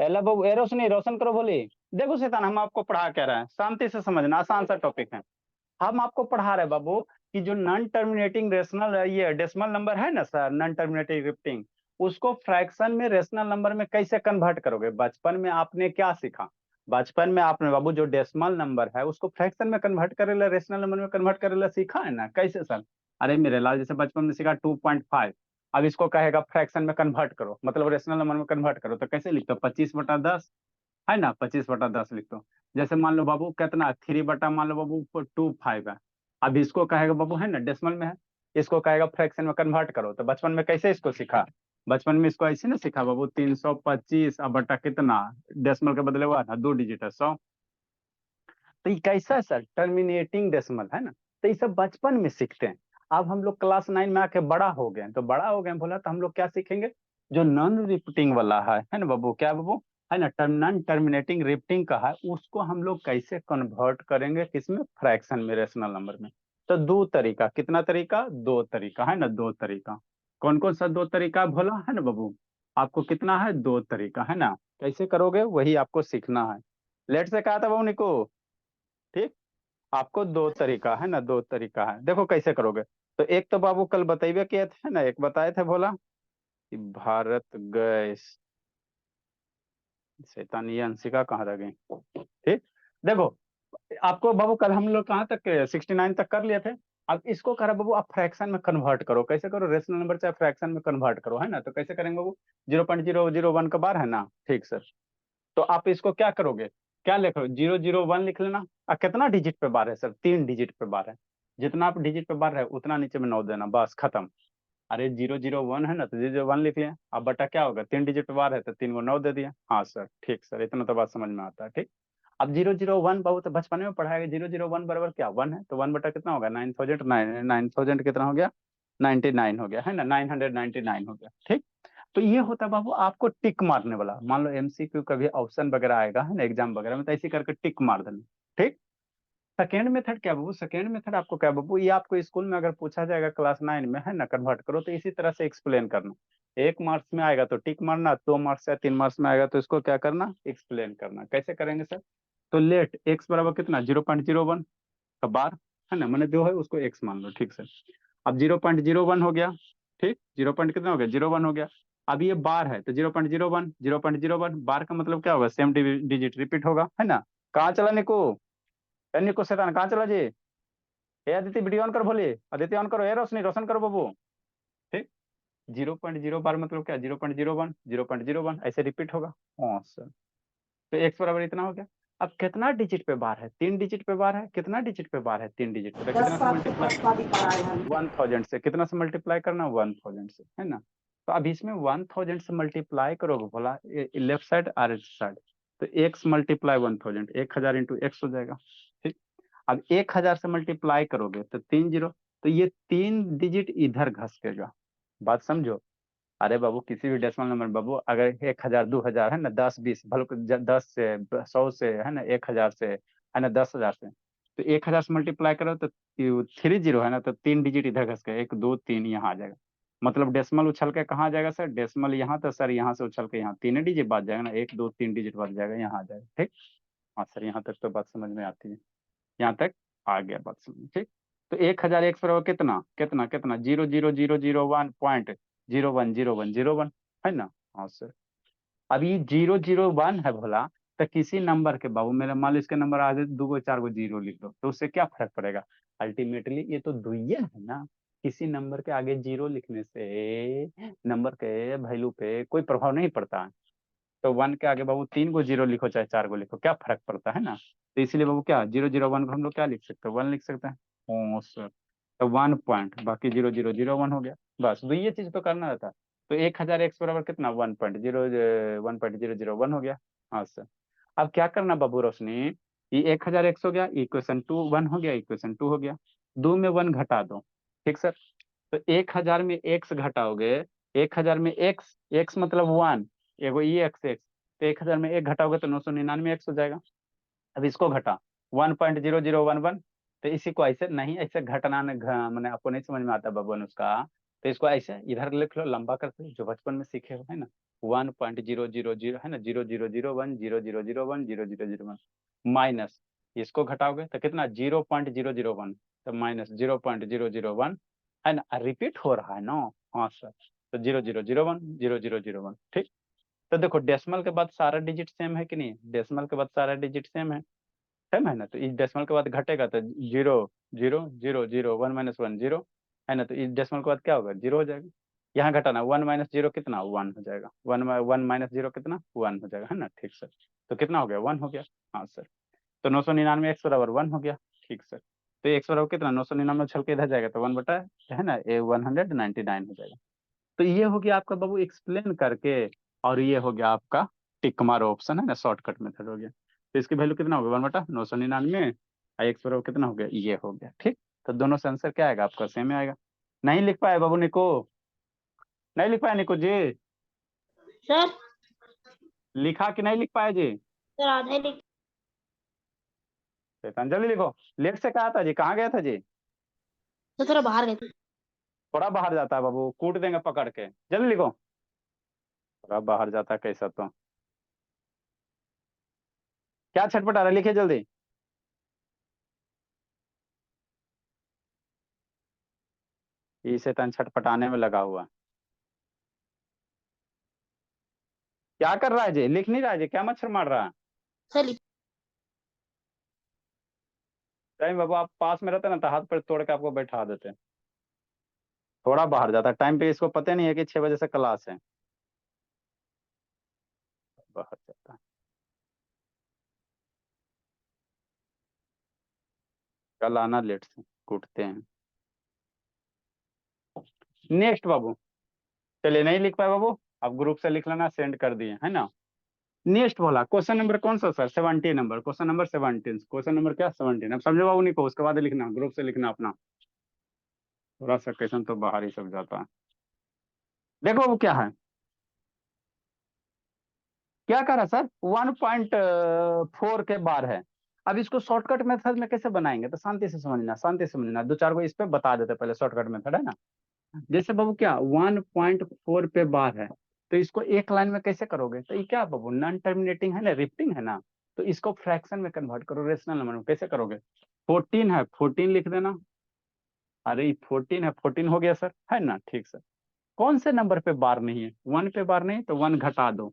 एला बाबू ए रोशनी रोशन करो बोली। देखो शैतान, हम आपको पढ़ा क्या रहे हैं, शांति से समझना, आसान सा टॉपिक है। हम आपको पढ़ा रहे हैं बाबू कि जो नॉन टर्मिनेटिंग रेशनल ये डेसिमल नंबर है ना सर, नॉन टर्मिनेटिंग रिपीटिंग, उसको फ्रैक्शन में रेशनल नंबर में कैसे कन्वर्ट करोगे। बचपन में आपने क्या सीखा? बचपन में आपने बाबू जो डेसिमल नंबर है उसको फ्रैक्शन में कन्वर्ट करेला, रेशनल नंबर में कन्वर्ट करेला सीखा है ना, कैसे सर? अरे मेरे लाल, जैसे बचपन में सीखा 2.5, अब इसको कहेगा फ्रैक्शन में कन्वर्ट करो, मतलब रेशनल नंबर में कन्वर्ट करो, तो कैसे लिखते हो? 25/10 है ना, 25/10 लिख दो। जैसे मान लो बाबू कितना 3 बटा मान लो बाबू 2.5 है। अब इसको कहेगा बाबू है ना डेसिमल में है, इसको कहेगा फ्रैक्शन में कन्वर्ट करो, तो बचपन में कैसे इसको सीखा? बचपन में इसको ऐसे ना सीखा बाबू, 325 अब बटा कितना, डेसिमल के बदले हुआ ना 2 डिजिट है 100। तो ये कैसा है सर? टर्मिनेटिंग डेसिमल है ना। तो ये सब बचपन में सीखते हैं। अब हम लोग क्लास 9 में आके बड़ा हो गए, तो बड़ा हो गए बोला तो हम लोग क्या सीखेंगे? जो नॉन रिपीटिंग वाला है ना बाबू, क्या बाबू? है ना, नॉन टर्मिनेटिंग रिपीटिंग का है, उसको हम लोग कैसे कन्वर्ट करेंगे, किसमें? फ्रैक्शन में, रेशनल नंबर में। तो दो तरीका, कितना तरीका? दो तरीका है ना, दो तरीका। कौन कौन सा दो तरीका भोला है ना बाबू? आपको कितना है? दो तरीका है ना। कैसे करोगे वही आपको सीखना है। लेट से कहा था बाबू निको। ठीक। आपको दो तरीका है ना, दो तरीका है, देखो कैसे करोगे। तो एक तो बाबू कल बतेबे किए थे ना, एक बताए थे बोला कि भारत गैस, शैतानी ये अंशिका कहाँ रह गई? ठीक। देखो, आपको बाबू कल हम लोग कहाँ तक 69 तक कर लिए थे। अब इसको करा बाबू आप फ्रैक्शन में कन्वर्ट करो, कैसे करो? रेशनल नंबर चाहे फ्रैक्शन में कन्वर्ट करो, है ना। तो कैसे करेंगे बाबू? 0.001 का बार है ना, ठीक सर। तो आप इसको क्या करोगे? क्या लिख लो, 001 लिख लेना। और कितना डिजिट पे बार है सर? 3 डिजिट पे बार है। जितना आप डिजिट पे बार है उतना नीचे में 9 देना, बस खत्म। अरे 001 है ना, तो 001 लिख लिया। अब बटा क्या होगा? 3 डिजिट पे बार है तो 3 को 9 दे दिया। हाँ सर, ठीक सर, इतना तो बात समझ में आता है। ठीक। अब 001 बहुत बचपन में पढ़ाया गया, 001 बराबर क्या? 1 है, तो 1 बटा कितना होगा? 9000, 9000 कितना हो गया? 99 हो गया, है ना, 999 हो गया। ठीक। तो ये होता है बाबू आपको टिक मारने वाला। मान लो एमसीक्यू कभी ऑप्शन वगैरह आएगा है ना एग्जाम वगैरह में, तो ऐसे करके टिक मार देना। ठीक। सेकेंड मेथड क्या बाबू? सेकेंड मेथड आपको क्या बाबू, ये आपको स्कूल में अगर पूछा जाएगा क्लास 9 में, है ना, कन्वर्ट करो, तो इसी तरह से एक्सप्लेन करना। 1 मार्क्स में आएगा तो टिक मारना, 2 मार्क्स या 3 मार्क्स में आएगा तो इसको क्या करना? एक्सप्लेन करना। कैसे करेंगे सर? तो लेट एक्स बराबर कितना? 0.01 का बार, है ना, मैंने जो है उसको एक्स मान लो। ठीक सर। अब 0.01 हो गया। ठीक, 0 पॉइंट कितना हो गया? 01 हो गया। अब ये बार है तो 0.01, 0.01 बार का मतलब क्या होगा? सेम डिजिट रिपीट होगा, है ना। कहाँ चला निको? ए निको शैतान कहाँ चला जी? ए अदिति वीडियो ऑन कर, बोलिए अदिति ऑन करो, ए रोशनी रोशन करो बाबू। ठीक। 0.0 बार मतलब क्या? 0.01, 0.01 ऐसे रिपीट होगा। हाँ सर। तो एक्स बराबर इतना हो गया। अब कितना डिजिट पे बार है? 3 डिजिट पे बार है। कितना डिजिट पे बार है? 3 डिजिट पे, तो दस कितना से साल के मल्टीप्लाई? पछता भी पढ़ाए हम। 1000 से। कितना से मल्टीप्लाई करना? 1000 से, है ना। तो अब इसमें 1000 से मल्टीप्लाई करोगे बोला, लेफ्ट साइड और राइट साइड, तो एक्स मल्टीप्लाई 1000, 1000 इंटू एक्स हो जाएगा। ठीक। अब 1000 से मल्टीप्लाई करोगे तो 3 जीरो, तो ये 3 डिजिट इधर घसकेगा। बात समझो। अरे बाबू किसी भी डेसिमल नंबर में बाबू, अगर 1000, 2000 है ना, 10, 20 भले 10 से, 100 से, है ना, 1000 से, है ना, 10,000 से, तो 1000 से मल्टीप्लाई करो तो 3 जीरो है ना, तो 3 डिजिट इधर घस के 1 2 3 यहाँ आ जाएगा। मतलब डेसिमल उछल के कहाँ आ जाएगा सर? डेसिमल यहाँ, तो सर यहाँ से उछल के यहाँ 3 डिजिट बाद जाएगा ना, 1 2 3 डिजिट बाद जाएगा, यहाँ आ जाएगा। ठीक। हाँ सर, यहाँ तक तो बात समझ में आती है। यहाँ तक आ गया बात समझ में। ठीक। तो 1000 एक्स बराबर कितना कितना कितना? 0.00001.010101, है ना। हाँ सर। अब ये 001 है भोला, तो किसी नंबर के बाबू, मेरा मान लो इसके नंबर आगे 2 को 4 को 0 लिख दो, तो उससे क्या फर्क पड़ेगा? अल्टीमेटली ये तो दुइये है ना। किसी नंबर के आगे 0 लिखने से नंबर के वैल्यू पे कोई प्रभाव नहीं पड़ता है। तो 1 के आगे बाबू 3 को 0 लिखो चाहे 4 को लिखो, क्या फर्क पड़ता है ना। तो इसीलिए बाबू क्या 001 को हम लोग क्या लिख सकते हैं? 1 लिख सकते हैं। ओ सर। तो 1 पॉइंट बाकी 0 0 0 1 हो गया। बस दो ये चीज तो करना रहता है। तो 1000 एक्स बराबर कितना? 1.0 हो गया। हाँ सर। अब क्या करना बाबू रोशनी, ये 1000 एक्स हो गया, इक्वेशन 2 1 हो गया, इक्वेशन 2 हो गया। दो में 1 घटा दो। ठीक सर। तो 1000 में एक्स घटाओगे, 1000 में एक्स, एक्स मतलब 1, एगो ई एक्स एक्स, तो 1000 में एक घटाओगे तो 999 एक्स हो जाएगा। अब इसको घटा 1.0011, तो इसी को ऐसे नहीं, ऐसे घटना मैंने आपको नहीं समझ में आता बबन उसका, तो इसको ऐसे इधर लिख लो लंबा करके, जो बचपन में सीखे हो, है ना। 1.000 है ना, 0.001 माइनस, इसको घटाओगे तो कितना 0.001, तो माइनस 0.001 है ना, रिपीट हो रहा है ना। हाँ सर, तो 0.001 ठीक। तो देखो डेसिमल के बाद सारा डिजिट सेम है कि नहीं, डेसिमल के बाद सारा डिजिट सेम है ना, तो इस डेसिमल के बाद घटेगा तो 0.000 1 - 1 0 है ना, तो इस डेसिमल के बाद क्या होगा, 0 हो जाएगा। यहाँ घटाना 1 - 0 कितना 1 हो जाएगा, 1 - 1 - 0 कितना 1 हो जाएगा, है ना। ठीक सर, तो कितना हो गया 1 हो गया। हाँ सर, तो 999 एक्स बराबर 1 हो गया। ठीक सर, तो एक्स बराबर कितना 999 छल के इधर जाएगा तो 1 बटा है ना 199 हो जाएगा। तो ये हो गया आपका बाबू एक्सप्लेन करके, और ये हो गया आपका टिक मारो ऑप्शन है ना, शॉर्टकट मेथड हो गया। तो इसकी वैल्यू कितना हो गया 1/999, एक्स बराबर कितना हो गया ये हो गया। ठीक, तो दोनों से आंसर क्या आएगा आपका सेम आएगा। नहीं लिख पाए बाबू निको, नहीं लिख पाए निको जी, सर लिखा कि नहीं लिख पाए जी, सर आधे लिख। जल्दी लिखो। लेट से कहा था जी, कहाँ गया था जी, तो थोड़ा बाहर गए थे। थोड़ा बाहर जाता है बाबू, कूट देंगे पकड़ के, जल्दी लिखो। थोड़ा बाहर जाता है कैसा, तो क्या छटपटा रहा है, लिखिए जल्दी। इसे तन छटपटाने में लगा हुआ, क्या कर रहा है जी, लिख नहीं रहा है जी, क्या मच्छर मार रहा है। सर लिख। टाइम बाबू आप पास में रहते ना तो हाथ पर तोड़ के आपको बैठा देते। थोड़ा बाहर जाता है टाइम पे, इसको पता नहीं है कि 6 बजे से क्लास है, बाहर जाता है। कल आना लेट से, कूटते हैं। नेक्स्ट बाबू, चलिए नहीं लिख पाए बाबू, आप ग्रुप से लिख लेना, सेंड कर दिए है ना। नेक्स्ट बोला क्वेश्चन नंबर कौन सा sir, 17 number, question number 17, question number क्या 17, अब समझो बाबू नहीं को, उसके बाद लिखना ग्रुप से लिखना अपना, थोड़ा सा क्वेश्चन तो बाहर ही सब जाता है। देखो बाबू क्या है, क्या कर रहा है सर, 1.4 के बार है। अब इसको शॉर्टकट मेथड में कैसे बनाएंगे, तो शांति से समझना, शांति से समझना, दो चार को इस पे बता देते पहले, शॉर्टकट मेथड है ना। जैसे बाबू क्या 1.4 पे बार है, तो इसको एक लाइन में कैसे करोगे, तो ये क्या बाबू नॉन टर्मिनेटिंग है ना, रिपीटिंग है ना, तो इसको फ्रैक्शन में कन्वर्ट करो, रेशनल नंबर में कैसे करोगे, 14 है 14 लिख देना। अरे 14 है 14 हो गया सर, है ना। ठीक सर, कौन से नंबर पे बार नहीं है, 1 पे बार नहीं, तो 1 घटा दो,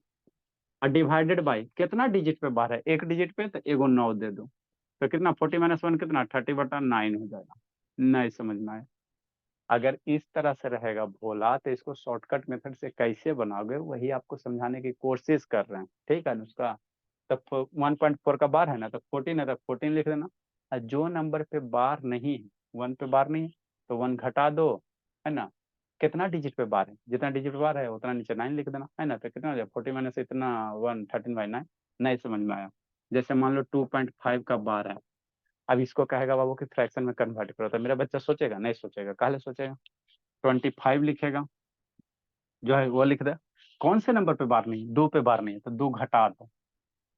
और डिवाइडेड बाई कितना डिजिट पे बार है, एक डिजिट पे, तो एगो 9 दे दो, तो कितना 40 - 1 कितना 30/9 हो जाएगा। नहीं समझ में आया, अगर इस तरह से रहेगा भोला तो इसको शॉर्टकट मेथड से कैसे बनाओगे, वही आपको समझाने की कोशिश कर रहे हैं, ठीक है अनुष्का। तो 1.4 का बार है ना, तो 14 है तो 14 लिख देना, और जो नंबर पे बार नहीं है, 1 पे बार नहीं है, तो 1 घटा दो, है ना। कितना डिजिट पे बार है, जितना डिजिट पे बार है उतना नीचे 9 लिख देना, है ना, तो कितना हो जाए 40 माइनस इतना 1 13/9। नहीं समझ में आया, जैसे मान लो 2.5 का बार है, अब इसको कहेगा बाबू कि फ्रैक्शन में कन्वर्ट करो, तो मेरा बच्चा सोचेगा, नहीं सोचेगा, काहे सोचेगा, 25 लिखेगा, जो है वो लिख दे। कौन से नंबर पे बार नहीं, 2 पे बार नहीं है, तो 2 घटा दो,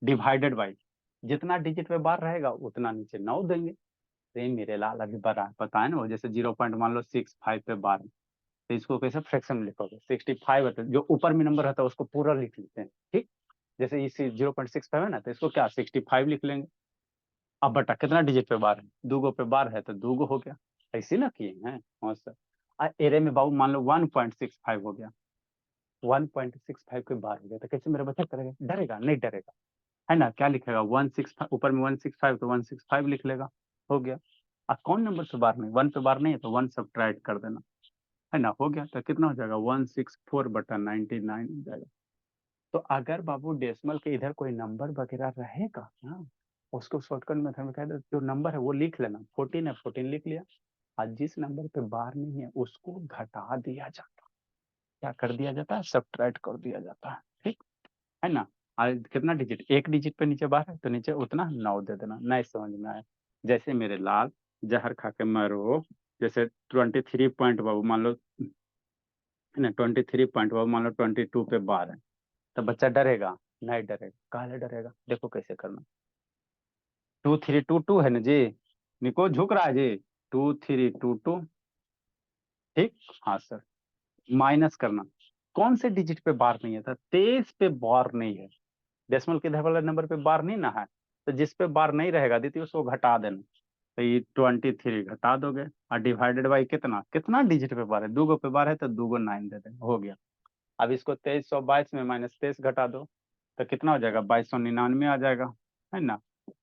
डिवाइडेड बाई जितना डिजिट पे बार रहेगा उतना नीचे 9 देंगे। तो ये मेरे लाल अभी बड़ा पता है ना, वो जैसे 0.65 पे बार है, तो इसको कैसे फ्रैक्शन में लिखोगे, 65 है तो जो ऊपर में नंबर रहता है उसको पूरा लिख लेते हैं, ठीक। जैसे इसी 0.65 है ना, तो इसको क्या 65 लिख लेंगे। अब बटा कितना डिजिट पे बार है, 2 गो पे बार है तो 2 गो हो गया, ऐसे ना किए हैं। हाँ सर, एरे में बाबू मान लो 1.65 हो गया, 1.65 के बार हो गया, तो कैसे मेरा बच्चा करेगा, डरेगा नहीं डरेगा, है ना। क्या लिखेगा 165, ऊपर में 165 तो 165 लिख लेगा, हो गया। अब कौन नंबर से बार नहीं, 1 पे बार नहीं है तो 1 सब्ट्रैक्ट कर देना, है ना, हो गया। तो कितना हो जाएगा 164/99 हो जाएगा। तो अगर बाबू डेसिमल के इधर कोई नंबर वगैरह रहेगा ना, उसको शॉर्टकट मेथड में कह दो, जो नंबर है वो लिख लेना, 14 है 14 लिख लिया, और जिस नंबर पे बार नहीं है उसको घटा दिया जाता, क्या कर दिया जाता है, सब्ट्रैक्ट कर दिया जाता है, ठीक है ना। और कितना डिजिट, एक डिजिट पे नीचे बार है तो नीचे उतना 9 दे देना। नहीं समझ में आया, जैसे मेरे लाल जहर खा के मरो, जैसे 23 पॉइंट बाबू मान लो, है ना, 23 पॉइंट बाबू मान लो 22 पे बार है, तो बच्चा डरेगा नहीं डरेगा, काहे डरेगा, देखो कैसे करना, 2322 है ना जी, निको झुक रहा है जी, 2322, ठीक। हाँ सर, माइनस करना, कौन से डिजिट पे बार नहीं है था? 23 पे बार नहीं है। डेसिमल के इधर वाले नंबर पे बार नहीं ना है, तो जिस पे बार नहीं रहेगा दीदी उसको घटा देना। तो ये 23 घटा दोगे, और डिवाइडेड बाई कितना, कितना डिजिट पे बार है? 2 पे बार है तो 2 9 दे देंगे, हो गया। अब इसको 2322 में -23 घटा दो, तो कितना हो जाएगा? 2299 आ जाएगा, है ना,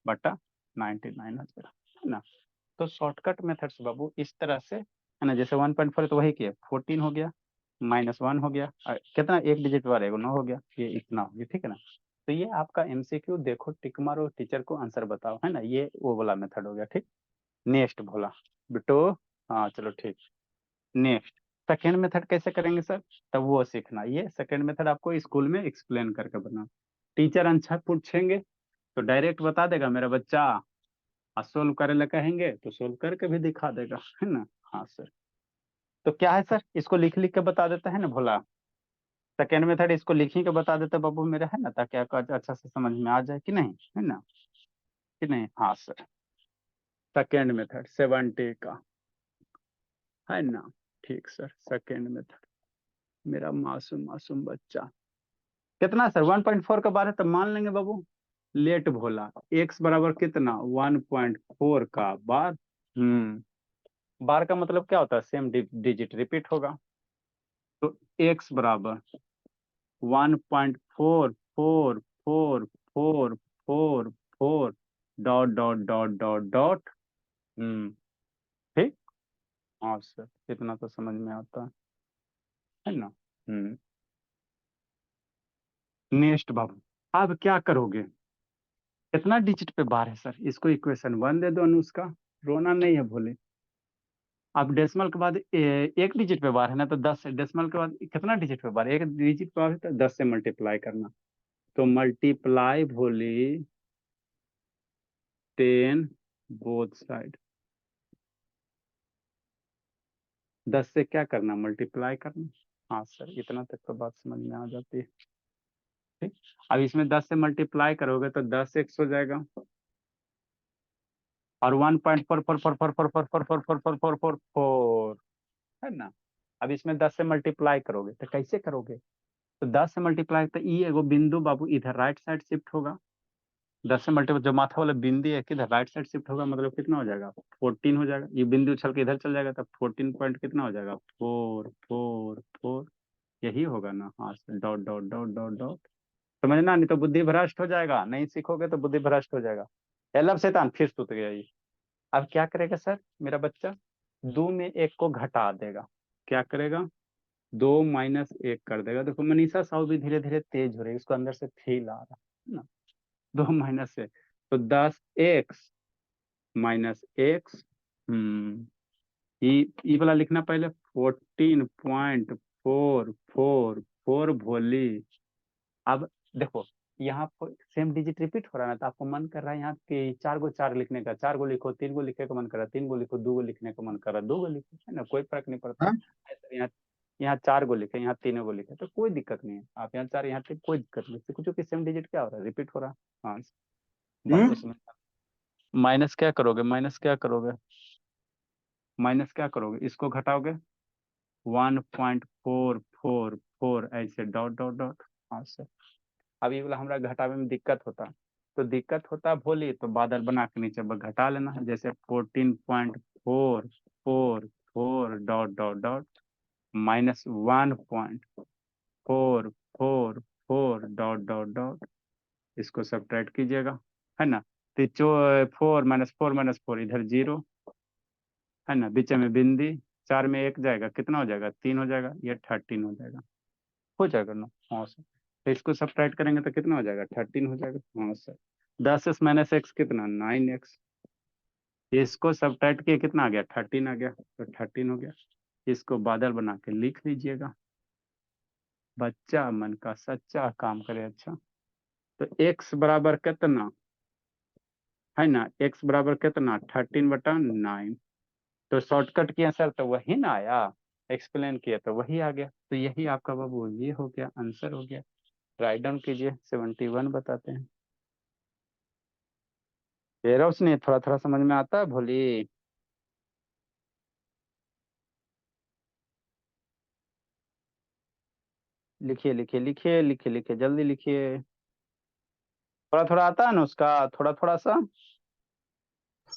बटा 99 आ जाएगा, है ना। तो शॉर्टकट मेथड से बाबू इस तरह से, है ना, जैसे 1.4 तो वही किया, 14 हो गया, -1 हो गया, कितना एक डिजिट बार है 9 हो गया, ये इतना हो गया, ठीक है ना। तो ये आपका एमसीक्यू, देखो टिक मारो, टीचर को आंसर बताओ, है ना, ये वो वाला मेथड हो गया, ठीक। नेक्स्ट भोला बेटो, हाँ चलो ठीक। नेक्स्ट सेकेंड मेथड कैसे करेंगे सर? तब वो सीखना, ये सेकेंड मेथड आपको स्कूल में एक्सप्लेन करके बना। टीचर आंसर पूछेंगे तो डायरेक्ट बता देगा मेरा बच्चा, और सोल्व करे ला कहेंगे तो सोल्व करके भी दिखा देगा, है ना। हाँ सर। तो क्या है सर, इसको लिख लिख के बता देता है ना भोला। सेकेंड मेथड इसको लिख ही के बता देता बाबू मेरा, है ना, ताकि आपको अच्छा से समझ में आ जाए कि नहीं, है ना, कि नहीं। हाँ सर, सेकेंड मेथड 70 का, है ना, ठीक सर। सेकेंड मेथड, मेरा मासूम मासूम बच्चा, कितना सर? 1.4 का बार है तो मान लेंगे बाबू, लेट भोला, एक्स बराबर कितना? 1.4 का बार। बार का मतलब क्या होता है? सेम डिजिट रिपीट होगा। तो एक्स बराबर 1.444444 dot dot dot dot dot. ठीक। हाँ सर, इतना तो समझ में आता है ना। नेक्स्ट बाबू, अब क्या करोगे? कितना डिजिट पे बार है सर? इसको इक्वेशन 1 दे दो अनुष्का, रोना नहीं है भोले। अब डेसिमल के बाद एक डिजिट पे बार है ना, तो 10 है। डेसिमल के बाद कितना डिजिट पे बार है? एक डिजिट पे बार है तो 10 से मल्टीप्लाई करना। तो मल्टीप्लाई भोली 10 बोथ साइड, 10 से क्या करना? मल्टीप्लाई करना। हाँ सर, इतना तक तो बात समझ में आ जाती है, ठीक। अब इसमें 10 से मल्टीप्लाई करोगे तो 10x हो जाएगा, और 1.444444444444 है ना। अब इसमें 10 से मल्टीप्लाई करोगे तो कैसे करोगे? तो 10 से मल्टीप्लाई, तो ई एगो बिंदु बाबू इधर राइट साइड शिफ्ट होगा। 10 से मल्टीप्लाई, जो माथा वाला बिंदु है किधर राइट साइड शिफ्ट होगा, मतलब कितना हो जाएगा? 14 हो जाएगा। ये बिंदु उछल के इधर चल जाएगा, तब 14 पॉइंट कितना हो जाएगा? 444, यही होगा ना। हाँ sir, dot dot dot dot dot, समझना, नहीं तो बुद्धि भ्रष्ट हो जाएगा, नहीं सीखोगे तो बुद्धि भ्रष्ट हो जाएगा। लब शैतान फिर सुत गया ये। अब क्या करेगा सर मेरा बच्चा? 2 में 1 को घटा देगा। क्या करेगा? 2 - 1 कर देगा। देखो मनीषा साहू भी धीरे धीरे तेज हो रही है, उसको अंदर से फील आ रहा है ना। 2 - 1, तो 10x - x, ई वाला लिखना पहले, 14.444 भोली। अब देखो, यहाँ पर सेम डिजिट रिपीट हो रहा है ना, तो आपको मन कर रहा है यहाँ के 4 को 4 लिखने का, 4 को लिखो, 3 को लिखने का मन कर रहा है, 3 को लिखो, 2 को लिखने का मन कर रहा है, 2 को लिखो, है ना, कोई फर्क नहीं पड़ता। हाँ? ऐसे यहाँ, यहाँ 4 को लिखे, यहाँ 3 को लिखे, तो कोई दिक्कत नहीं है। आप यहाँ 4, यहाँ 3, कोई दिक्कत नहीं, कुछ कि सेम डिजिट क्या हो रहा है? रिपीट हो रहा है। हाँ बात तो हम्म? समझ। माइनस क्या करोगे? माइनस क्या करोगे? माइनस क्या करोगे? इसको घटाओगे, 1.444 ऐसे डॉट डॉट डॉट। हाँ सर। अब ये वाला हमारा घटावे में दिक्कत होता, तो दिक्कत होता भोली, तो बादल बना के नीचे घटा लेना, जैसे 14.444 dot dot dot -1.444 dot dot dot, इसको सब्ट्रैक्ट कीजिएगा, है ना। तो 4 - 4 - 4 इधर 0, है ना, बीच में बिंदी, 4 में 1 जाएगा, कितना हो जाएगा? 3 हो जाएगा, ये 13 हो जाएगा ना। हाँ सर। तो इसको सब्ट्रैक्ट करेंगे तो कितना हो जाएगा? 13 हो जाएगा। हाँ सर। 10s - x कितना? 9x। इसको सब्ट्रैक्ट किए कितना आ गया? 13 आ गया, तो 13 हो गया। इसको बादल बना के लिख लीजिएगा, बच्चा मन का सच्चा काम करे। अच्छा, तो x बराबर कितना, है ना, x बराबर कितना? 13/9। तो शॉर्टकट किया सर तो वही ना आया, एक्सप्लेन किया तो वही आ गया। तो यही आपका बाबू ये हो गया, आंसर हो गया। राइट डाउन कीजिए, 71 बताते हैं। ये रोशनी थोड़ा थोड़ा समझ में आता है भोली? लिखिए लिखिए लिखिए लिखिए लिखिए, जल्दी लिखिए। थोड़ा थोड़ा आता है ना उसका, थोड़ा थोड़ा सा।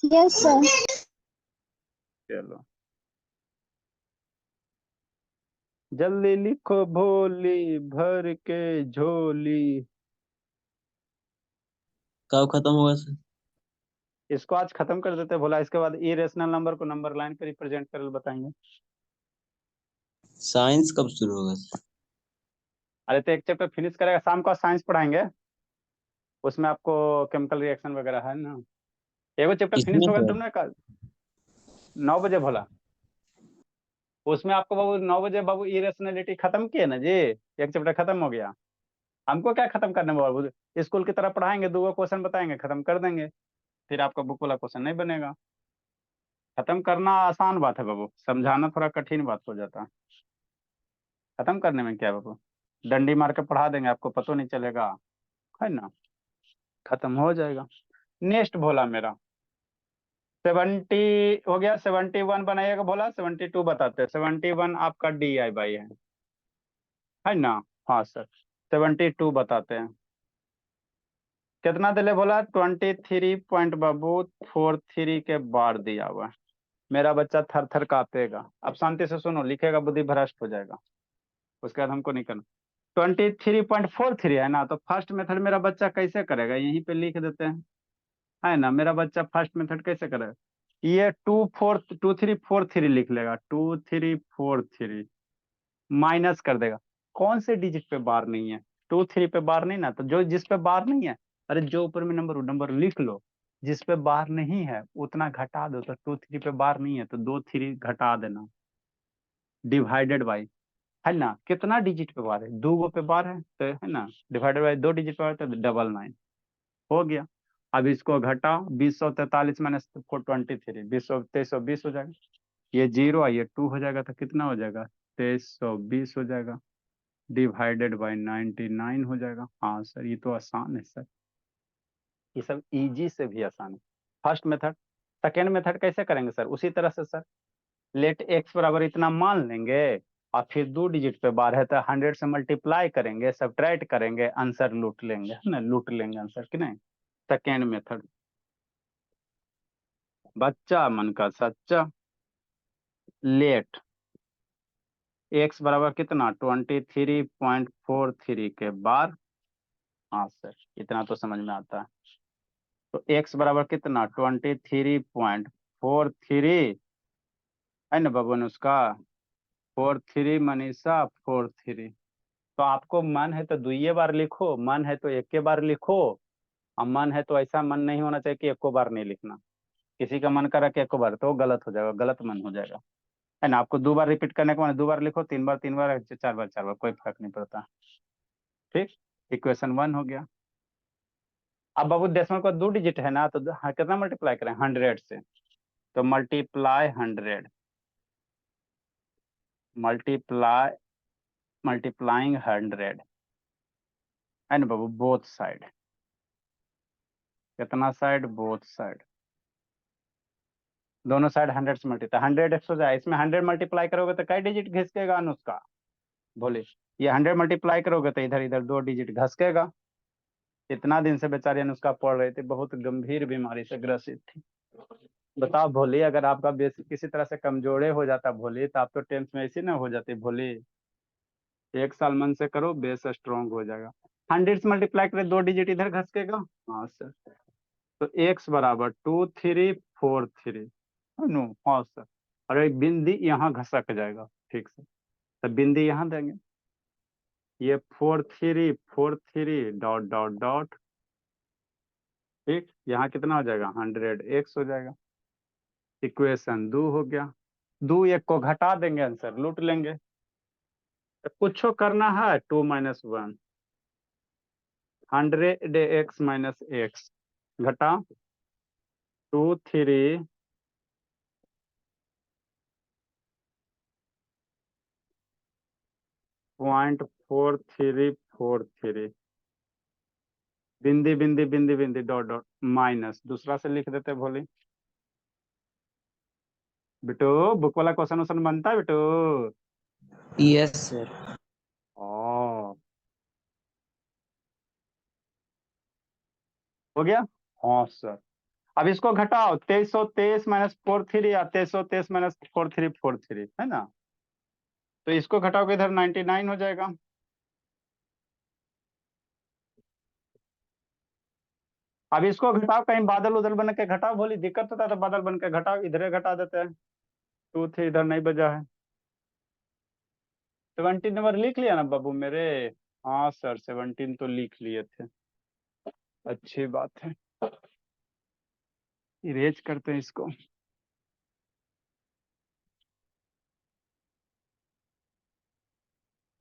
Yes sir. चलो जल्दी लिखो, भोली भर के झोली। कब खत्म होगा सर? इसको आज खत्म कर देते भोला, इसके बाद इरेशनल नंबर को नंबर लाइन पे रिप्रेजेंट कर बताएंगे। साइंस कब शुरू होगा सर? अरे तो एक चैप्टर फिनिश करेगा, शाम को साइंस पढ़ाएंगे, उसमें आपको केमिकल रिएक्शन वगैरह है ना। एगो चैप्टर फिनिश किसमें होगा सर? तुमने कल 9 बजे भोला। उसमें आपको बाबू 9 बजे बाबू इरेशनलिटी खत्म किए ना जी, एक चैप्टर खत्म हो गया। हमको क्या खत्म करने में बाबू, स्कूल की तरह पढ़ाएंगे, 2 क्वेश्चन बताएंगे, खत्म कर देंगे। फिर आपका बुक वाला क्वेश्चन नहीं बनेगा। खत्म करना आसान बात है बाबू, समझाना थोड़ा कठिन बात हो जाता है। खत्म करने में क्या है बाबू, डंडी मार के पढ़ा देंगे, आपको पता नहीं चलेगा, है ना। खत्म हो जाएगा। नेक्स्ट भोला मेरा 70 हो गया, 71 बनाइएगा भोला, 72 बताते हैं। 71 आपका DI/y है ना। हाँ सर, 72 बताते हैं। कितना दिले बोला, 23 बाबू 43 के बार दिया हुआ है। मेरा बच्चा थर थर कांपेगा। अब शांति से सुनो, लिखेगा बुद्धि भ्रष्ट हो जाएगा, उसके बाद हमको नहीं करना। 23.43 है ना, तो फर्स्ट मेथड मेरा बच्चा कैसे करेगा, यहीं पे लिख देते हैं, है ना। मेरा बच्चा फर्स्ट मेथड कैसे करेगा, ये 2343 लिख लेगा, 2343 माइनस कर देगा। कौन से डिजिट पे बार नहीं है, 23 पे बार नहीं ना, तो जो जिस पे बार नहीं है, अरे जो ऊपर में नंबर नंबर लिख लो, जिस पे बार नहीं है उतना घटा दो। तो 23 पे बार नहीं है तो 2 3 घटा देना, डिवाइडेड बाई, है ना। कितना डिजिट पे बार है, 2 पे बार है तो, है ना, डिवाइडेड बाई 2 डिजिट पे बार है तो 99 हो गया। अब इसको घटा, 2043 माइनस 423, 2320 हो जाएगा। ये 0 और ये 2 हो जाएगा तो कितना हो जाएगा, 2320 हो जाएगा, डिवाइडेड बाय 99 हो जाएगा। हाँ सर, ये तो आसान है सर, ये सब इजी से भी आसान है। First method. सेकेंड मेथड कैसे करेंगे सर, उसी तरह से सर, लेट एक्स बराबर इतना मान लेंगे, और फिर 2 डिजिट पे बार है तो 100 से मल्टीप्लाई करेंगे, सब्ट्रैक्ट करेंगे, आंसर लूट लेंगे, है ना, लूट लेंगे आंसर कि नहीं। सेकेंड मेथड, बच्चा मन का सच्चा। लेट एक्स बराबर कितना, 23.43 के बार। हाँ सर, इतना तो समझ में आता है। तो एक्स बराबर कितना, 23.43, है ना बबन, उसका 43 मनीषा 43। तो आपको मन है तो 2 बार लिखो, मन है तो 1 बार लिखो, और मन है तो ऐसा मन नहीं होना चाहिए कि 1 बार नहीं लिखना। किसी का मन करा कि 1 बार, तो वो गलत हो जाएगा, गलत मन हो जाएगा, है ना। आपको 2 बार रिपीट करने के बाद 2 बार लिखो, 3 बार 3 बार, 4 बार 4 बार, कोई फर्क नहीं पड़ता। ठीक, इक्वेशन 1 हो गया। अब बाबू डेसिमल का 2 डिजिट है ना, तो हाँ, कितना मल्टीप्लाई करें, 100 से, तो मल्टीप्लाई 100, मल्टीप्लाई, मल्टीप्लाइंग 100, है ना बाबू, बोथ साइड। कितना साइड, बोथ साइड, दोनों साइड 100 से मल्टीप्लाई, 100 हो जाए, इसमें 100 मल्टीप्लाई करोगे तो कई डिजिट घिसकेगा अनुष्का, बोले। ये 100 मल्टीप्लाई करोगे तो इधर इधर 2 डिजिट घसकेगा। इतना दिन से बेचारी अनुष्का पढ़ रही थी, बहुत गंभीर बीमारी से ग्रसित थी। बताओ भोली, अगर आपका बेस किसी तरह से कमजोरे हो जाता भोली, तो आप तो 10th में ऐसी ना हो जाती भोली। 1 साल मन से करो, बेस स्ट्रांग हो जाएगा। 100 से मल्टीप्लाई करे, 2 डिजिट इधर घसकेगा। हाँ सर, तो एक्स बराबर 2343, नो, हाँ सर। और एक बिंदी यहाँ घसक जाएगा, ठीक से, तो बिंदी यहाँ देंगे, ये 4343 डॉट डॉट डॉट, ठीक, यहाँ कितना हो जाएगा, 100x हो जाएगा। इक्वेशन 2 हो गया। 2 1 को घटा देंगे, आंसर लूट लेंगे। तो कुछ करना है, 2 - 1, 100x - घटा 23 .4343, बिंदी बिंदी बिंदी बिंदी डॉट डॉट माइनस, दूसरा से लिख देते भोली। बेटो बुक वाला क्वेश्चन बनता है बेटो। Yes sir. ओ हो गया। हाँ सर। अब इसको घटाओ, 2323 माइनस 43 या 2323 माइनस 4343, है ना। तो इसको घटाओगे इधर 99 हो जाएगा। अब इसको घटाओ, कहीं बादल उदल बन के घटाओ, बोली दिक्कत होता है तो बादल बन के घटाओ, इधर घटा देते हैं। 2 3 इधर नहीं बजा है। 17 नंबर लिख लिया ना बाबू मेरे। हाँ सर 17 तो लिख लिए थे। अच्छी बात है। इरेज करते हैं इसको।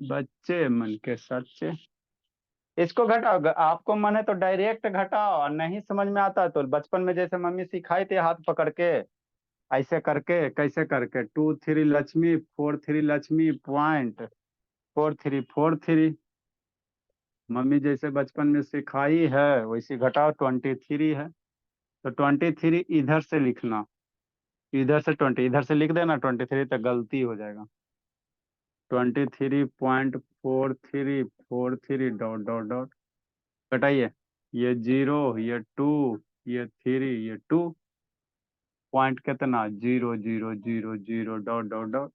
बच्चे मन के सच्चे। इसको घटाओ, आपको मन है तो डायरेक्ट घटाओ, और नहीं समझ में आता तो बचपन में जैसे मम्मी सिखाई थी हाथ पकड़ के, ऐसे करके, कैसे करके 2 3 लक्ष्मी 4 3 लक्ष्मी पॉइंट 4343। मम्मी जैसे बचपन में सिखाई है वैसे घटाओ, 23 है। तो 23 इधर से लिखना, इधर से 20 इधर से लिख देना, 23 तो गलती हो जाएगा। 23.4343 डॉट डॉट डॉट, घटाइए। ये 0, ये 2, ये 3, ये 2, पॉइंट कितना 0 0 0 0 डॉट डॉट डॉट।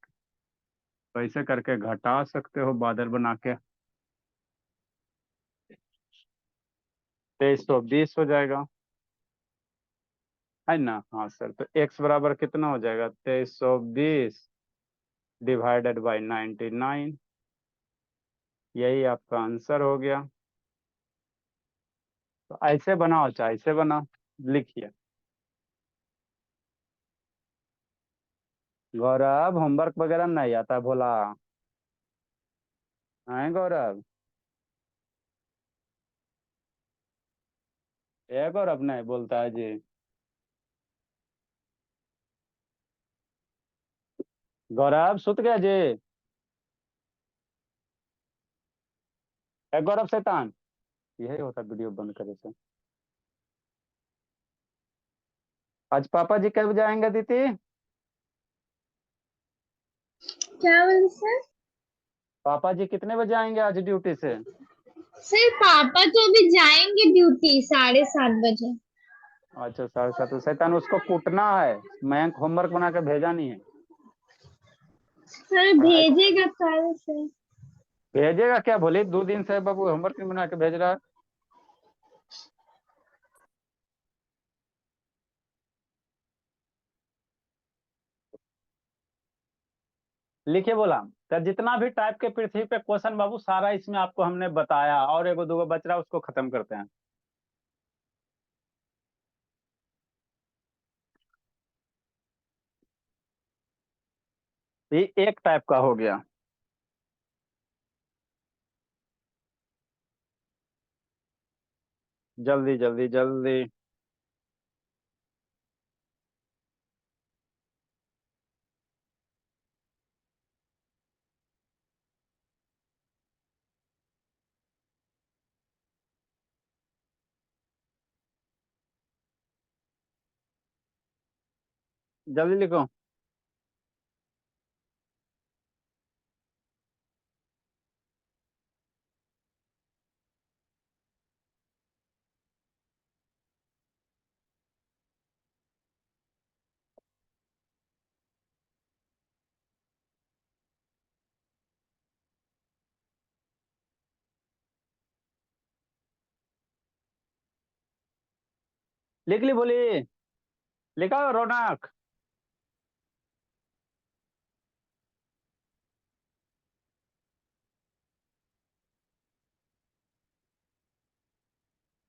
कैसे करके घटा सकते हो बादल बना के। 2320 हो जाएगा, है ना। हाँ सर, तो x बराबर कितना हो जाएगा, 2320 डिवाइडेड बाई 99। यही आपका आंसर हो गया। तो ऐसे बनाओ चाहे ऐसे बनाओ, लिखिए। गौरव होमवर्क वगैरह नहीं आता भोला, है गौरव। ये गौरव नहीं बोलता है जी। गौरव सुत गया जी। है गौरव शैतान। यही होता वीडियो बंद करे से। आज पापा जी कब जाएंगे दीदी। क्या बोल सर? पापा जी कितने बजे आएंगे आज ड्यूटी से। सर पापा तो अभी जाएंगे ड्यूटी 7:30 बजे। अच्छा 7:30, तो शैतान उसको कूटना है। मैं होमवर्क बना के भेजा नहीं है। सर पढ़ाई भेजेगा कल से। भेजेगा क्या, बोले 2 दिन से बाबू होमवर्क नहीं बना के भेज रहा है। लिखिए बोला। तो जितना भी टाइप के पृथ्वी पे क्वेश्चन बाबू सारा इसमें आपको हमने बताया, और एगो दूगो बच रहा है उसको खत्म करते हैं। ये एक टाइप का हो गया। जल्दी जल्दी जल्दी। जल्दी लिखो। लिख ली बोली। लिखा रौनक।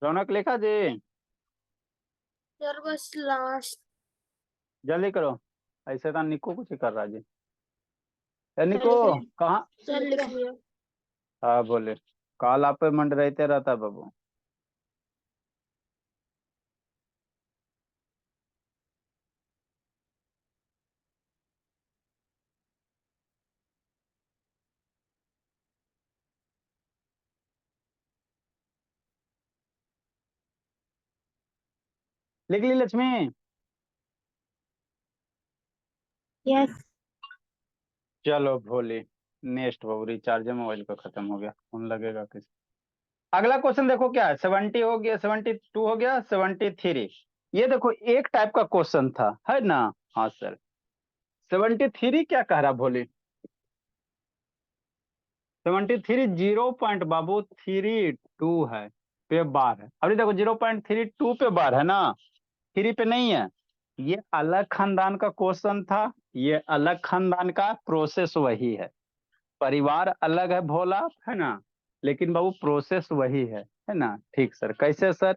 रौनक लिखा जी। सर बस लास्ट। जल्दी करो। ऐसे तो निको कुछ ही कर रहा जी। ए निको। लिख लिया। कहाँ। सर लिख लिया। हाँ बोले। काल आप पे मंडराते रहता बाबू। लिख ली लक्ष्मी। यस। चलो भोली। नेक्स्ट बाबू रिचार्ज मोबाइल का खत्म हो गया, फोन लगेगा किस। अगला क्वेश्चन देखो क्या है, 70 हो गया, 72 हो गया, 73। ये देखो एक टाइप का क्वेश्चन था, है ना। हाँ सर, 73 क्या कह रहा भोले, 73 0.32 है पे बार है। अभी देखो 0.32 पे बार है ना, 3 पे नहीं है। ये अलग खानदान का क्वेश्चन था, ये अलग खानदान का, प्रोसेस वही है। परिवार अलग है भोला, है ना, लेकिन बाबू प्रोसेस वही है ना। ठीक सर, कैसे सर,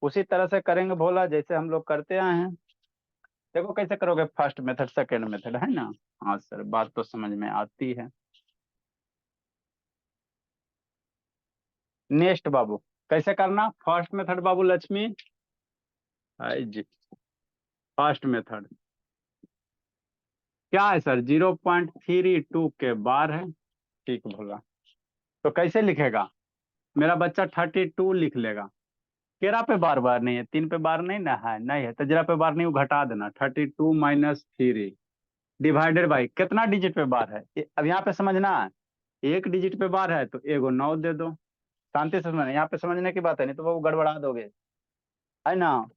उसी तरह से करेंगे भोला जैसे हम लोग करते आए हैं। देखो कैसे करोगे, फर्स्ट मेथड सेकेंड मेथड, है ना। हाँ सर, बात तो समझ में आती है। नेक्स्ट बाबू, कैसे करना फर्स्ट मेथड बाबू लक्ष्मी, हाय जी। फर्स्ट मेथड क्या है सर, 0.32 के बार है। ठीक भोला, तो कैसे लिखेगा, मेरा बच्चा 32 लिख लेगा। केरा पे बार बार नहीं है, 3 पे बार नहीं ना है, नहीं है तो जरा पे बार नहीं, वो घटा देना, 32 माइनस 3 डिवाइडेड बाई कितना डिजिट पे बार है। अब यहाँ पे समझना है, एक डिजिट पे बार है तो एगो 9 दे दो। शांति से समझना, यहाँ पे समझने की बात है, नहीं तो वो गड़बड़ा दोगे, है ना।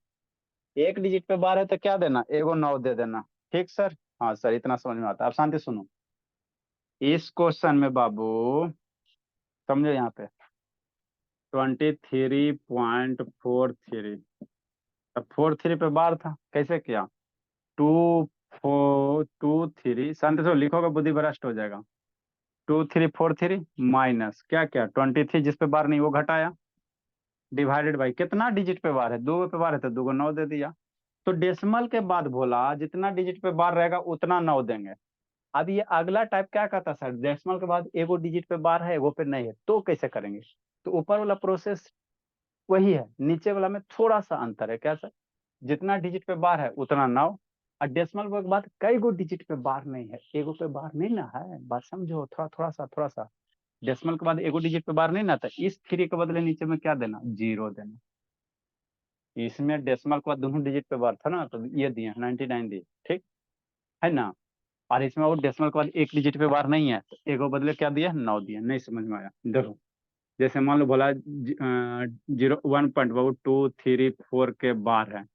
एक डिजिट पे बार है तो क्या देना, एगो 9 दे देना। ठीक सर, हाँ सर, इतना समझ में आता है। अब शांति सुनो, इस क्वेश्चन में बाबू समझो, यहाँ पे 23.43, अब 43 पे बार था, कैसे किया, 2423, शांति से लिखोगे बुद्धि भ्रष्ट हो जाएगा। 2343 माइनस क्या क्या 23 जिस पे बार नहीं वो घटाया, डिवाइडेड बाई कितना डिजिट पे बार है, दो पे बार है तो 2 को 9 दे दिया। तो डेसिमल के बाद बोला जितना डिजिट पे बार रहेगा उतना 9 देंगे। अब ये अगला टाइप क्या कहता है सर, डेसिमल के बाद एगो डिजिट पे बार है एगो पे नहीं है, तो कैसे करेंगे। तो ऊपर वाला प्रोसेस वही है, नीचे वाला में थोड़ा सा अंतर है। क्या सर, जितना डिजिट पे बार है उतना 9, और डेसिमल के बाद कई गो डिजिट पे बार नहीं है, एगो पे बार नहीं ना है, बात समझो, थोड़ा सा डेसिमल के बाद एगो डिजिट पे बार नहीं ना था, इस 3 के बदले नीचे में क्या देना, 0 देना। इसमें डेसिमल के बाद दोनों डिजिट पे बार था ना, तो ये दिए 99 दिए, ठीक है ना। और इसमें वो डेसिमल के बाद एक डिजिट पे बार नहीं है तो एगो बदले क्या दिया, 9 दिया। नहीं समझ में आया, देखो जैसे मान लो बोला 0.1.234 के बार है,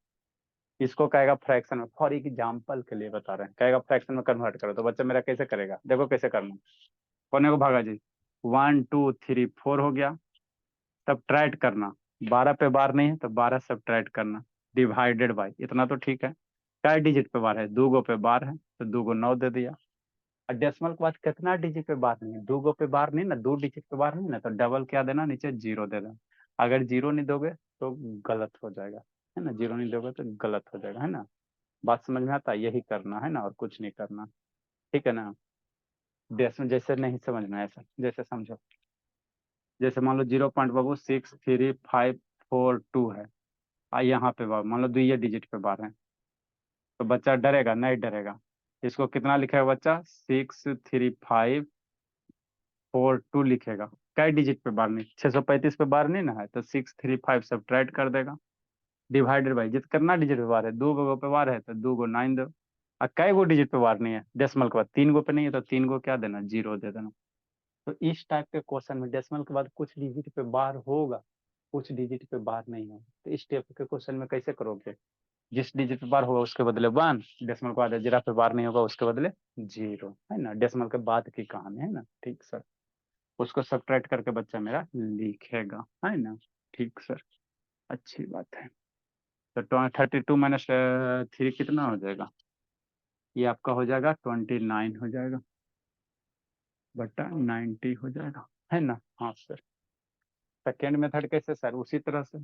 इसको कहेगा फ्रैक्शन में, फॉर एग्जाम्पल के लिए बता रहे हैं, कहेगा फ्रैक्शन में कन्वर्ट करो, तो बच्चा मेरा कैसे करेगा, देखो कैसे करना। कोने को भागा जी, 1 2 3 4 हो गया, सब्ट्रैक्ट करना, 12 पे बार नहीं है तो 12 सब्ट्रैक्ट करना, डिवाइडेड बाई, इतना तो ठीक है। क्या डिजिट पे बार है, 2 गो पे बार है तो 2 को 9 दे दिया। और डेसिमल के बाद कितना डिजिट पे बार नहीं है, 2 गो पे बार नहीं ना, 2 डिजिट पे बार नहीं ना, तो डबल क्या देना, नीचे 0 दे देना। अगर 0 नहीं दोगे तो गलत हो जाएगा, है ना, 0 नहीं दोगे तो गलत हो जाएगा, है ना। बात समझ में आता है, यही करना है ना, और कुछ नहीं करना, ठीक है ना। डेसिमल जैसे नहीं समझना, ऐसा जैसे समझो, जैसे मान लो 0.6352 है, यहाँ पे बार मान लो 2 डिजिट पे बार है, तो बच्चा डरेगा नहीं, डरेगा। इसको कितना लिखेगा बच्चा, 6352 लिखेगा। कई डिजिट पे बार नहीं, 635 पे बार नहीं ना है, तो 635 सब्ट्रैक्ट कर देगा, डिवाइडेड बाई जित कितना डिजिट पे बार है, 2 गो पे बार है तो 2 को 9 दो। और कई गो डिजिट पे बार नहीं है, डेसिमल के बाद 3 गो पे नहीं है तो 3 गो क्या देना, 0 दे देना। तो इस टाइप के क्वेश्चन में डेसिमल के बाद कुछ डिजिट पे बार होगा, कुछ डिजिट पे बार नहीं होगा, तो इस टाइप के क्वेश्चन में कैसे करोगे, जिस डिजिट पे बार होगा उसके बदले 1, डेसिमल के बाद जीरा पे बार नहीं होगा उसके बदले 0, है ना, डेसिमल के बाद की कहानी है ना। ठीक सर, उसको सब्ट्रैक्ट करके बच्चा मेरा लिखेगा, है ना। ठीक सर, अच्छी बात है। तो 32 माइनस 3 कितना हो जाएगा, ये आपका हो जाएगा 29 हो जाएगा, बटा 90 हो जाएगा, है ना। हाँ सर, सेकेंड मेथड कैसे सर, उसी तरह से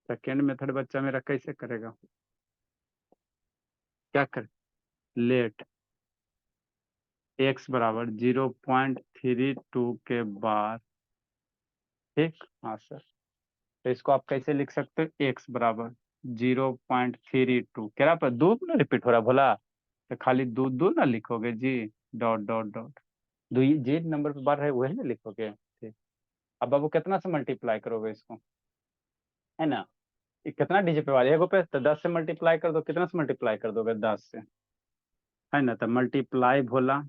सेकेंड मेथड बच्चा मेरा कैसे करेगा, क्या कर, लेट x बराबर 0.32 के बाद, ठीक। हाँ सर, तो इसको आप कैसे लिख सकते हो, x बराबर 0.32, कह रहा पर दो ना रिपीट हो रहा भोला, तो खाली दो दो ना लिखोगे जी, डॉट डॉट डॉट, दो जे नंबर पे बार है वही ना लिखोगे, ठीक। अब बाबू कितना से मल्टीप्लाई करोगे इसको, है ना, ये कितना डिजिट पे बार है, एगो पे तो 10 से मल्टीप्लाई कर दो, कितना से मल्टीप्लाई कर दोगे, 10 से, है ना, तो मल्टीप्लाई भोला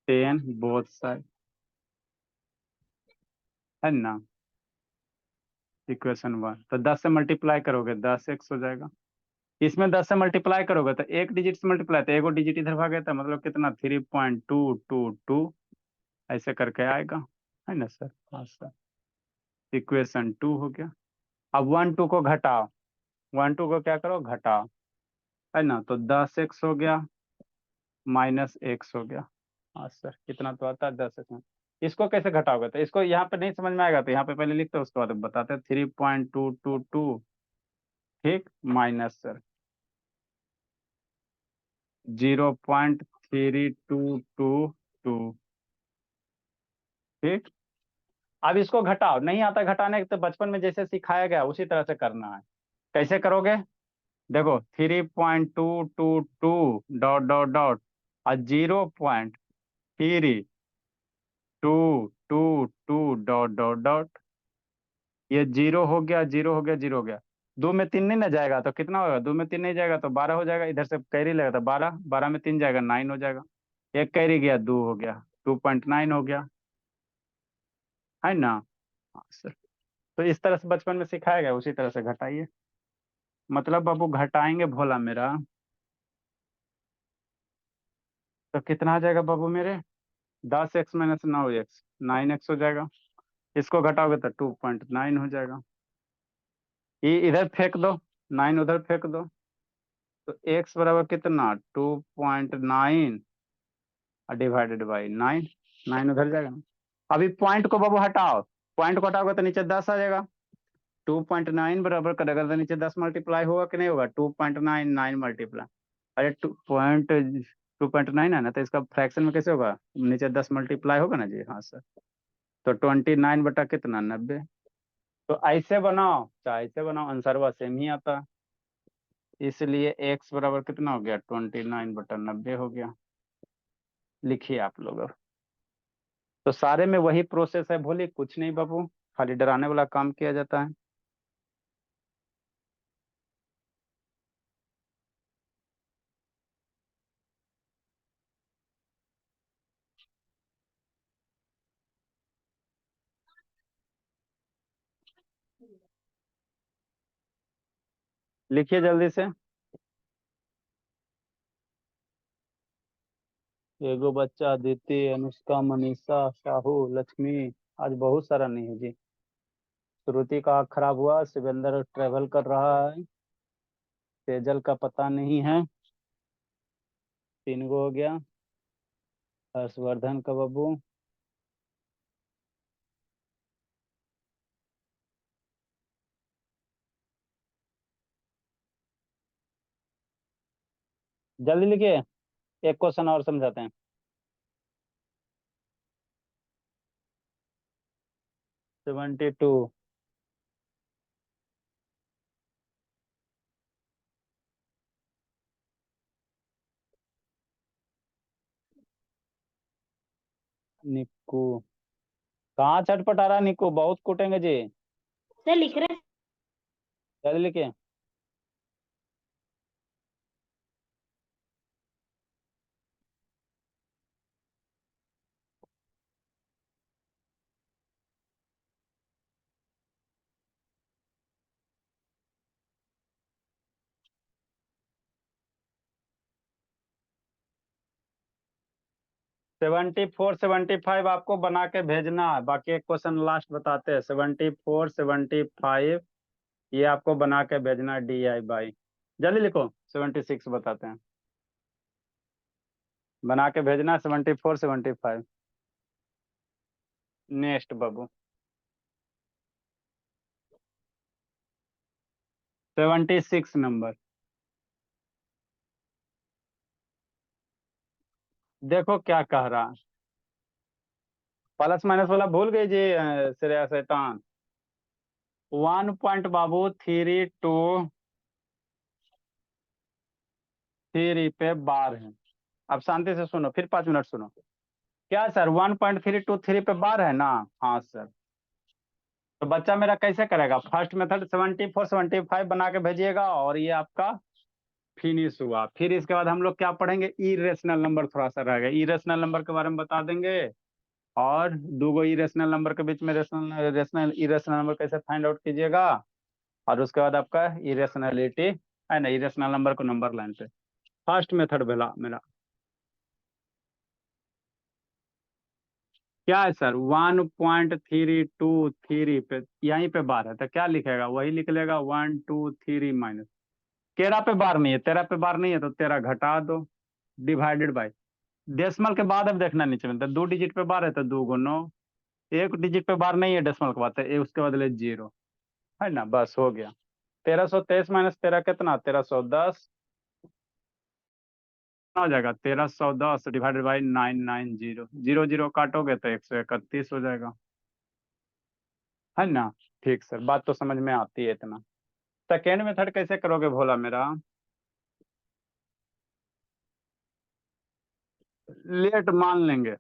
10 बोथ साइड, है ना। इक्वेशन 1 तो 10 से मल्टीप्लाई करोगे 10x हो जाएगा। इसमें 10 से मल्टीप्लाई करोगे तो एक डिजिट से मल्टीप्लाई, तो एगो डिजिट इधर भाग था, मतलब कितना 3.222 ऐसे करके आएगा, है ना सर। हाँ सर, इक्वेशन 2 हो गया। अब 1 2 को घटाओ, 1 2 को क्या करो घटाओ, है ना, तो 10x हो गया -x हो गया। हाँ सर, कितना तो आता है 10x। इसको कैसे घटाओगे, तो इसको यहाँ पे नहीं समझ में आएगा तो यहाँ पे पहले लिखते हैं, उसके बाद बताते हैं। 3.222 ठीक माइनस सर 0.3222 ठीक। अब इसको घटाओ, नहीं आता घटाने तो बचपन में जैसे सिखाया गया उसी तरह से करना है। कैसे करोगे, देखो 3.222 डॉट डॉट डॉट और 0.322 डॉट डॉट डॉट, ये 0 हो गया, 0 हो गया, 0 हो गया। 2 में 3 नहीं ना जाएगा तो कितना होगा, 2 में 3 नहीं जाएगा तो 12 हो जाएगा। इधर से कैरी लगेगा तो 12, 12 में 3 जाएगा 9 हो जाएगा। एक कैरी गया 2 हो गया, 2.9 हो गया, है ना। हाँ सर, तो इस तरह से बचपन में सिखाया गया उसी तरह से घटाइए। मतलब बाबू घटाएंगे भोला मेरा, तो कितना आ जाएगा बाबू मेरे, 10x - 9x 9x हो जाएगा। इसको घटाओगे तो 2.9 हो जाएगा। ये इधर फेंक दो, 9 उधर फेंक दो, तो x बराबर कितना 2.9 डिवाइडेड बाई 9, 9 उधर जाएगा ना। अभी पॉइंट को बाबू हटाओ, पॉइंट को हटाओगे तो नीचे 10 आ जाएगा। 2.9 बराबर करेगा तो नीचे 10 मल्टीप्लाई होगा कि नहीं होगा, 2.99 मल्टीप्लाई, अरे 2.9 है ना, तो इसका फ्रैक्शन में कैसे होगा, नीचे 10 मल्टीप्लाई होगा ना जी। हाँ सर, तो 29 बटा कितना 90। तो ऐसे बनाओ चाहे ऐसे बनाओ, आंसर वह सेम ही आता है। इसलिए x बराबर कितना हो गया 29/90 हो गया। लिखिए आप लोग अब। तो सारे में वही प्रोसेस है, बोलिए कुछ नहीं बाबू, खाली डराने वाला काम किया जाता है। लिखिए जल्दी से। एगो बच्चा अदिति, अनुष्का, मनीषा, साहू, लक्ष्मी। आज बहुत सारा नहीं है जी। श्रुति का आँख खराब हुआ, शिवेंद्र ट्रेवल कर रहा है, तेजल का पता नहीं है, 3 गो हो गया। हर्षवर्धन का बाबू, जल्दी लिखिए, एक क्वेश्चन और समझाते हैं। सेवेंटी टू, निक्कू कहाँ छटपटा रहा, निक्कू बहुत कूटेंगे जी। सर लिख रहे हैं। जल्दी लिखिए। 74 75 आपको बना के भेजना है, बाकी एक क्वेश्चन लास्ट बताते हैं। 74 75 ये आपको बना के भेजना है DI/। जल्दी लिखो, 76 बताते हैं, बना के भेजना 74 75। नेक्स्ट बाबू 76 नंबर, देखो क्या कह रहा है। प्लस माइनस वाला भूल गई जी, श्रेया शैतान। 1.323 पे बार है। अब शांति से सुनो, फिर 5 मिनट सुनो। क्या सर 1.323 पे बार है ना। हाँ सर, तो बच्चा मेरा कैसे करेगा, फर्स्ट मेथड 74 75 बना के भेजिएगा, और ये आपका फिनिश हुआ। फिर इसके बाद हम लोग क्या पढ़ेंगे, इरेशनल नंबर थोड़ा सा रह गया, इरेशनल नंबर के बारे में बता देंगे। और दो गो इरेशनल नंबर के बीच में रेशनल रेशनल इरेशनल नंबर कैसे फाइंड आउट कीजिएगा, और उसके बाद आपका इरेशनलिटी है ना, इरेशनल नंबर को नंबर लाइन पे। फर्स्ट मेथड भेला मेरा क्या है सर, 1.323 पे यहीं पे बार है तो क्या लिखेगा, वही लिख लेगा 123 माइनस, तेरह पे बार नहीं है, तेरह पे बार नहीं है तो तेरह घटा दो, डिवाइडेड बाई डेसिमल के बाद अब देखना नीचे में, तो दो डिजिट पे बार है तो दो गो नौ, एक डिजिट पे बार नहीं है डेसिमल के बाद तो उसके बदले जीरो, है ना, बस हो गया। 1323 माइनस तेरह कितना, 1310 हो जाएगा, 1310 डिवाइडेड बाई 990, जीरो जीरो काटोगे तो 131 हो जाएगा, है ना। ठीक सर, बात तो समझ में आती है इतना। सेकेंड मेथड कैसे करोगे भोला मेरा, लेट मान लेंगे,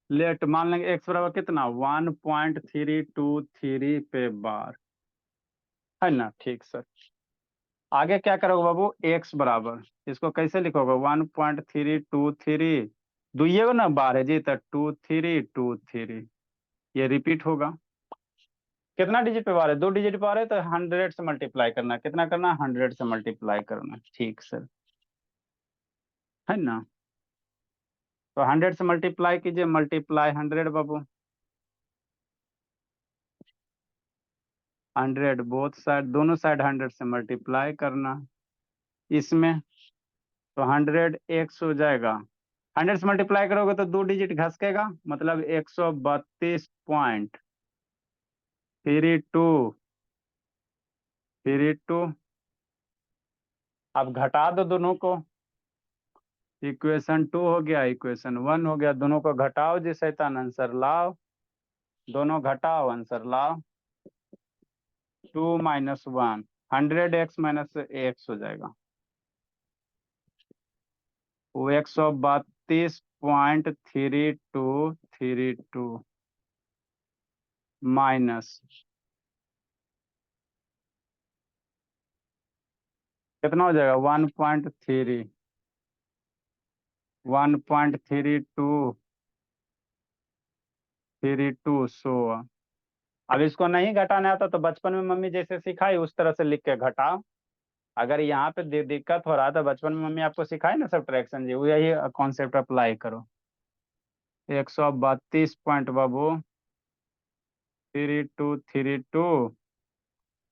लेट मान लेंगे एक्स बराबर कितना 1.323 पे बार, है ना। ठीक सर, आगे क्या करोगे बाबू, एक्स बराबर इसको कैसे लिखोगे 1.323, दुइये को ना बार है जी तो 2323, ये रिपीट होगा, कितना डिजिट पे बार है, दो डिजिट पे बार है तो 100 से मल्टीप्लाई करना, कितना करना 100 से मल्टीप्लाई करना। ठीक सर, है ना, तो 100 से मल्टीप्लाई कीजिए, मल्टीप्लाई 100 बाबू, 100 बोथ साइड, दोनों साइड 100 से मल्टीप्लाई करना इसमें, तो 100 हो जाएगा, 100 से मल्टीप्लाई करोगे तो दो डिजिट घसकेगा, मतलब 132.32, अब घटा दो दोनों को, इक्वेशन 2 हो गया, इक्वेशन 1 हो गया, दोनों को घटाओ जी शैतान, आंसर लाओ, दोनों घटाओ आंसर लाओ, 2 माइनस 1, 100x माइनस एक्स हो जाएगा, वो 132.3232 माइनस कितना हो जाएगा 1.32 सो। अब इसको नहीं घटाना आता तो बचपन में मम्मी जैसे सिखाई उस तरह से लिख के घटाओ, अगर यहाँ पे दिक्कत हो रहा था बचपन में मम्मी आपको सिखाई ना सब्ट्रैक्शन जी, वो यही कॉन्सेप्ट अप्लाई करो, 132 पॉइंट बाबू 3232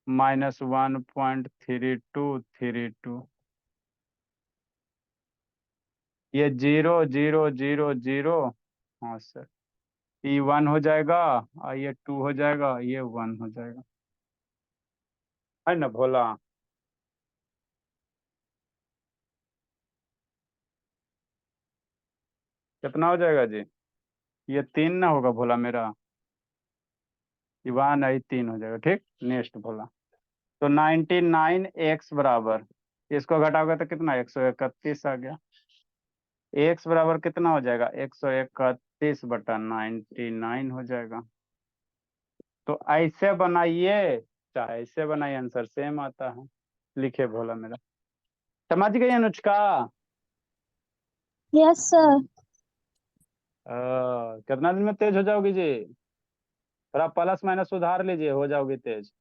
माइनस 1.3232, ये जीरो जीरो जीरो जीरो, हाँ सर, ये 1 हो जाएगा और ये 2 हो जाएगा, ये 1 हो जाएगा, है ना भोला। कितना हो जाएगा जी, ये 3 ना होगा भोला मेरा, ये 1 आई 3 हो जाएगा, ठीक। नेक्स्ट भोला, तो 99x बराबर, इसको घटाओगे तो कितना 131 आ गया, x बराबर कितना हो जाएगा 131/99 हो जाएगा, तो ऐसे बनाइए चाहे ऐसे बनाइए आंसर सेम आता है, लिखे भोला मेरा। समझ गई अनुष्का, यस सर। कितना दिन में तेज हो जाओगी जी, थोड़ा प्लस माइनस सुधार लीजिए, हो जाओगी तेज।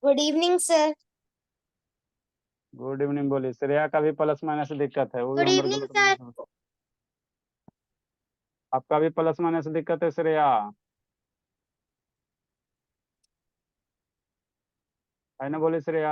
Good evening sir. Good evening बोली, श्रेया का भी प्लस माइनस दिक्कत है, वो भी गुड होमवर्क इवनिंग गलत सर। नहीं है। आपका भी प्लस माइनस दिक्कत है श्रेया, है ना बोली श्रेया।